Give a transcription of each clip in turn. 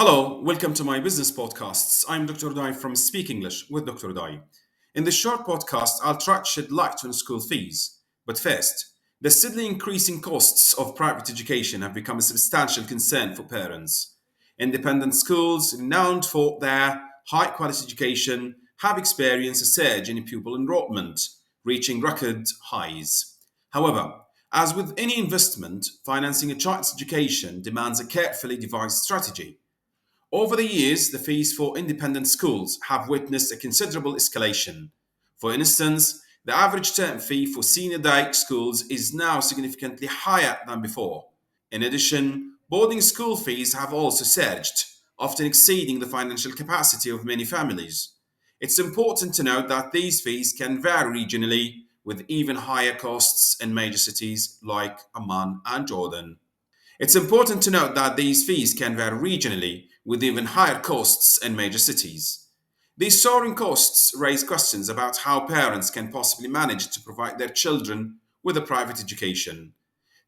Hello, welcome to my business podcasts. I'm Dr. Audai from Speak English with Dr. Audai. In this short podcast, I'll try to shed light on school fees. But first, the steadily increasing costs of private education have become a substantial concern for parents. Independent schools, renowned for their high quality education, have experienced a surge in pupil enrollment, reaching record highs. However, as with any investment, financing a child's education demands a carefully devised strategy. Over the years, the fees for independent schools have witnessed a considerable escalation. For instance, the average term fee for senior day schools is now significantly higher than before. In addition, boarding school fees have also surged, often exceeding the financial capacity of many families. It's important to note that these fees can vary regionally, with even higher costs in major cities like Amman and Jordan. It's important to note that these fees can vary regionally, with even higher costs in major cities. These soaring costs raise questions about how parents can possibly manage to provide their children with a private education.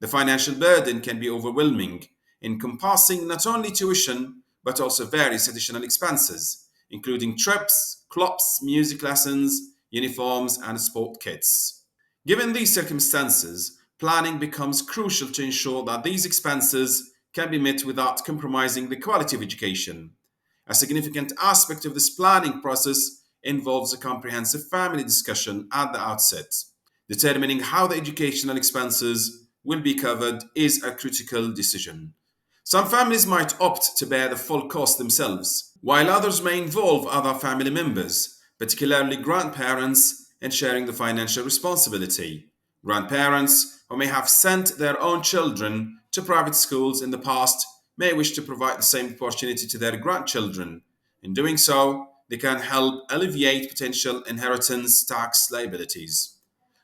The financial burden can be overwhelming, encompassing not only tuition but also various additional expenses, including trips, clubs, music lessons, uniforms, and sport kits. Given these circumstances, planning becomes crucial to ensure that these expenses can be met without compromising the quality of education. A significant aspect of this planning process involves a comprehensive family discussion at the outset. Determining how the educational expenses will be covered is a critical decision. Some families might opt to bear the full cost themselves, while others may involve other family members, particularly grandparents, in sharing the financial responsibility. Grandparents who may have sent their own children to private schools in the past may wish to provide the same opportunity to their grandchildren. In doing so, they can help alleviate potential inheritance tax liabilities.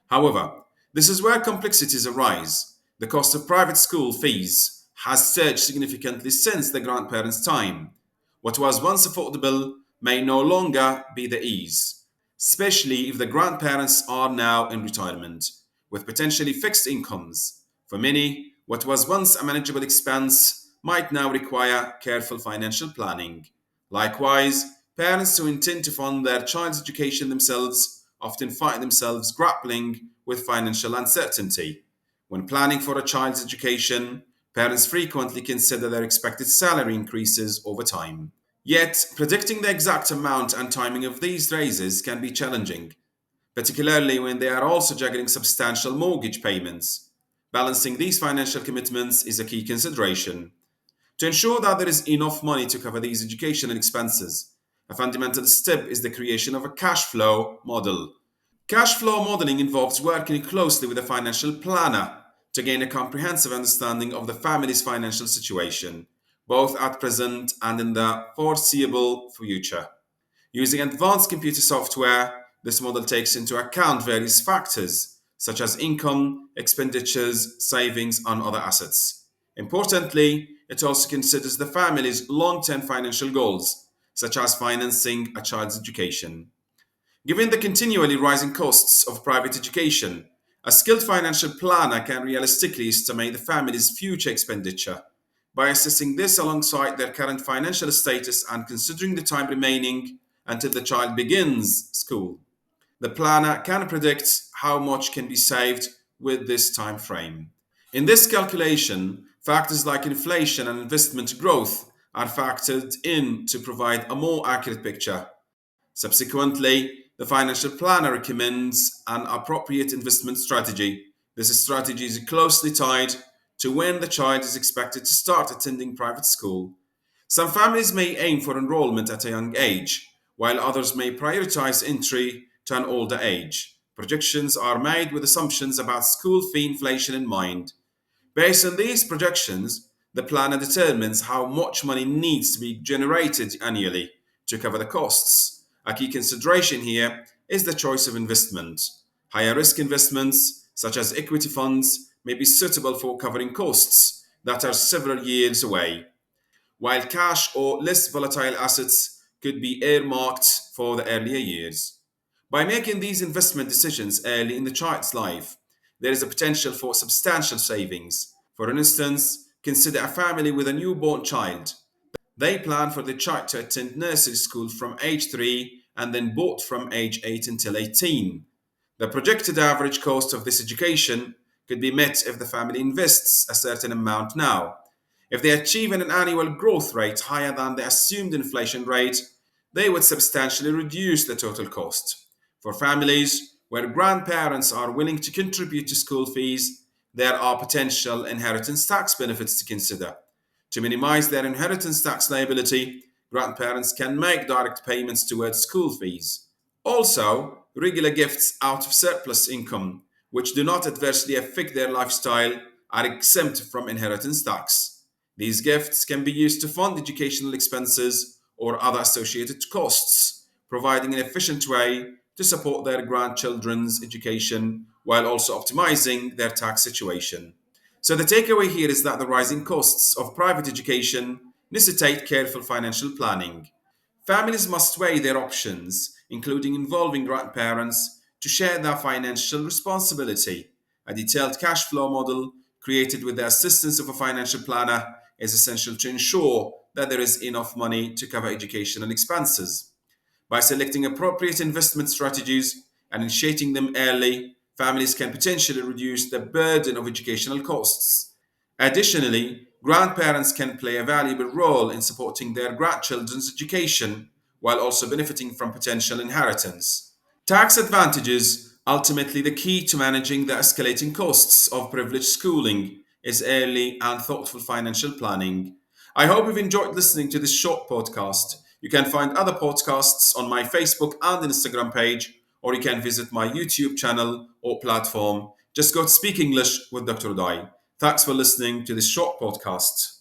However, this is where complexities arise. The cost of private school fees has surged significantly since the grandparents' time. What was once affordable may no longer be the ease, especially if the grandparents are now in retirement, with potentially fixed incomes. For many, what was once a manageable expense might now require careful financial planning. Likewise, parents who intend to fund their child's education themselves often find themselves grappling with financial uncertainty. When planning for a child's education, parents frequently consider their expected salary increases over time. Yet, predicting the exact amount and timing of these raises can be challenging, particularly when they are also juggling substantial mortgage payments. Balancing these financial commitments is a key consideration. To ensure that there is enough money to cover these educational expenses, a fundamental step is the creation of a cash flow model. Cash flow modeling involves working closely with a financial planner to gain a comprehensive understanding of the family's financial situation, both at present and in the foreseeable future. Using advanced computer software, this model takes into account various factors such as income, expenditures, savings, and other assets. Importantly, it also considers the family's long term financial goals, such as financing a child's education. Given the continually rising costs of private education, a skilled financial planner can realistically estimate the family's future expenditure. By assessing this alongside their current financial status and considering the time remaining until the child begins school, the planner can predict how much can be saved with this time frame. In this calculation, factors like inflation and investment growth are factored in to provide a more accurate picture. Subsequently, the financial planner recommends an appropriate investment strategy. This strategy is closely tied to when the child is expected to start attending private school. Some families may aim for enrollment at a young age, while others may prioritize entry to an older age. Projections are made with assumptions about school fee inflation in mind. Based on these projections, the planner determines how much money needs to be generated annually to cover the costs. A key consideration here is the choice of investment. Higher risk investments, such as equity funds, may be suitable for covering costs that are several years away, while cash or less volatile assets could be earmarked for the earlier years. By making these investment decisions early in the child's life, there is a potential for substantial savings. For instance, consider a family with a newborn child. They plan for the child to attend nursery school from age 3 and then both from age 8 until 18. The projected average cost of this education could be met if the family invests a certain amount now. If they achieve an annual growth rate higher than the assumed inflation rate, they would substantially reduce the total cost. For families where grandparents are willing to contribute to school fees, there are potential inheritance tax benefits to consider. To minimize their inheritance tax liability, grandparents can make direct payments towards school fees. Also, regular gifts out of surplus income, which do not adversely affect their lifestyle, are exempt from inheritance tax. These gifts can be used to fund educational expenses or other associated costs, providing an efficient way to support their grandchildren's education while also optimizing their tax situation. So, the takeaway here is that the rising costs of private education necessitate careful financial planning. Families must weigh their options, including involving grandparents, to share their financial responsibility. A detailed cash flow model created with the assistance of a financial planner is essential to ensure that there is enough money to cover educational expenses. By selecting appropriate investment strategies and initiating them early, families can potentially reduce the burden of educational costs. Additionally, grandparents can play a valuable role in supporting their grandchildren's education while also benefiting from potential inheritance. Tax advantages, ultimately the key to managing the escalating costs of privileged schooling, is early and thoughtful financial planning. I hope you've enjoyed listening to this short podcast. You can find other podcasts on my Facebook and Instagram page, or you can visit my YouTube channel or platform. Just go to Speak English with Dr. Audai. Thanks for listening to this short podcast.